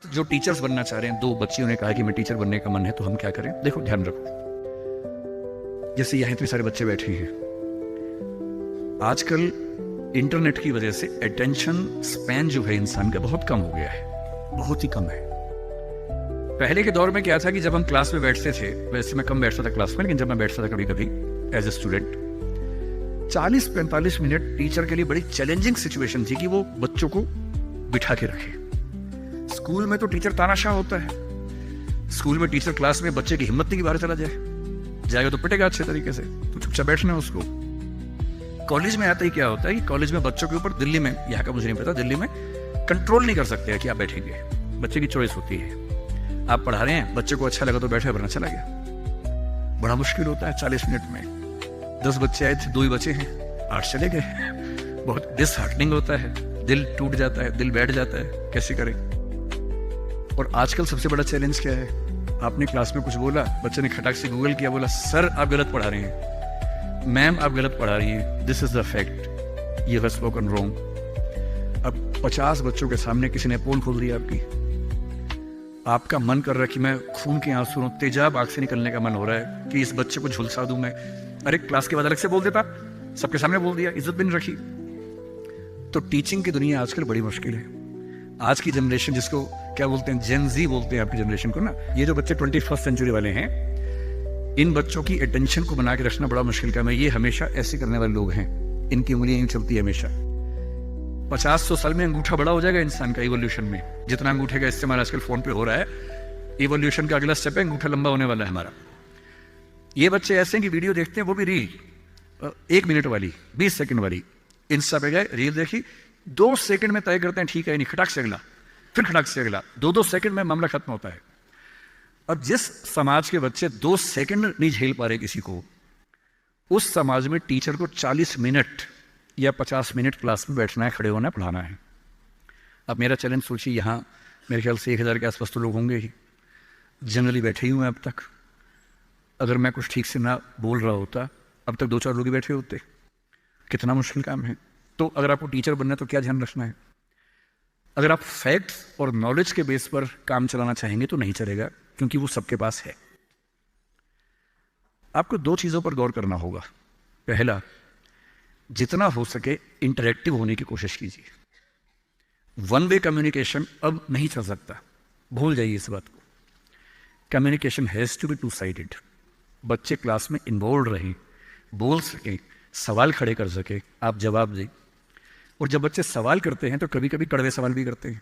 जो टीचर्स बनना चाह रहे हैं, दो बच्चियों ने कहा कि मैं टीचर बनने का मन है, तो हम क्या करें? देखो, ध्यान रखो, जैसे यहाँ इतने सारे बच्चे बैठे हैं, आजकल इंटरनेट की वजह से अटेंशन स्पैन जो है इंसान का बहुत कम हो गया है, बहुत ही कम है। पहले के दौर में क्या था कि जब हम क्लास में बैठते थे, वैसे मैं कम बैठता था क्लास में, लेकिन जब मैं बैठता था कभी कभी as a student, 40-45 minute teacher के लिए बड़ी चैलेंजिंग सिचुएशन थी कि वो बच्चों को बिठा के रखे। स्कूल में तो टीचर तानाशाह होता है, स्कूल में टीचर क्लास में बच्चे की हिम्मत नहीं कि बाहर चला जाएगा तो पिटेगा अच्छे तरीके से, तो चुपचाप बैठना है उसको। कॉलेज में आता ही क्या होता है कि कॉलेज में बच्चों के ऊपर, दिल्ली में, यहाँ का मुझे नहीं पता, दिल्ली में कंट्रोल नहीं कर सकते हैं कि आप बैठेंगे, बच्चे की चॉइस होती है। आप पढ़ा रहे हैं, बच्चे को अच्छा लगा तो बैठे, वरना चला गया। बड़ा मुश्किल होता है 40 मिनट में। 10 बच्चे आए थे, 2 ही बचे हैं, 8 चले गए। बहुत डिसहार्टनिंग होता है, दिल टूट जाता है, दिल बैठ जाता है, कैसे करें। और आजकल सबसे बड़ा चैलेंज क्या है? आपने क्लास में कुछ बोला, बच्चे ने खटाक से गूगल किया, बोला सर आप गलत पढ़ा रहे हैं, मैम आप गलत पढ़ा रही है, this is the fact, you have spoken wrong. अब 50 बच्चों के सामने किसी ने पोल खोल दिया आपकी, आपका मन कर रहा है कि मैं खून के आंसू, तेजाब आंख से निकलने का मन हो रहा है कि इस बच्चे को झुलसा दूं मैं। अरे क्लास के बाद अलग से बोल देता, सबके सामने बोल दिया, इज्जत भी नहीं रखी। तो टीचिंग की दुनिया आजकल बड़ी मुश्किल है। आज की जनरेशन, जिसको क्या बोलते हैं, जेन जी बोलते हैं आपकी जनरेशन को ना, ये जो बच्चे 21st सेंचुरी वाले हैं, इन बच्चों की अटेंशन को बना के रखना बड़ा मुश्किल काम है। ये हमेशा ऐसे करने वाले लोग हैं, इनकी उंगलियां यूं चलती है हमेशा। 50-100 साल में अंगूठा बड़ा हो जाएगा इंसान का इवोल्यूशन में, जितना अंगूठे का इस्तेमाल आजकल फोन पे हो रहा है। इवोल्यूशन का अगला स्टेप है, अंगूठा लंबा होने वाला है हमारा। ये बच्चे ऐसे हैं कि वीडियो देखते हैं, वो भी रील 1 मिनट वाली, 20 सेकंड वाली, इंस्टा पे गए, रील देखी, 2 सेकंड में तय करते हैं ठीक है नहीं, खटाक से अगला, फिर खटाक से अगला, 2-2 सेकंड में मामला खत्म होता है। अब जिस समाज के बच्चे 2 सेकंड नहीं झेल पा रहे किसी को, उस समाज में टीचर को 40 मिनट या 50 मिनट क्लास में बैठना है, खड़े होना है, पढ़ाना है। अब मेरा चैलेंज सोचिए, यहाँ मेरे ख्याल से 1000 के आसपास तो लोग होंगे ही, जनरली बैठे ही हुए अब तक। अगर मैं कुछ ठीक से ना बोल रहा होता, अब तक 2-4 लोग ही बैठे होते। कितना मुश्किल काम है। तो अगर आपको टीचर बनना है तो क्या ध्यान रखना है? अगर आप फैक्ट्स और नॉलेज के बेस पर काम चलाना चाहेंगे तो नहीं चलेगा, क्योंकि वो सबके पास है। आपको 2 चीजों पर गौर करना होगा। पहला, जितना हो सके इंटरेक्टिव होने की कोशिश कीजिए। वन वे कम्युनिकेशन अब नहीं चल सकता, भूल जाइए इस बात को। Communication has to be 2 sided. बच्चे क्लास में इन्वॉल्व रहें, बोल सकें, सवाल खड़े कर सके, आप जवाब दें। और जब बच्चे सवाल करते हैं तो कभी कभी कड़वे सवाल भी करते हैं।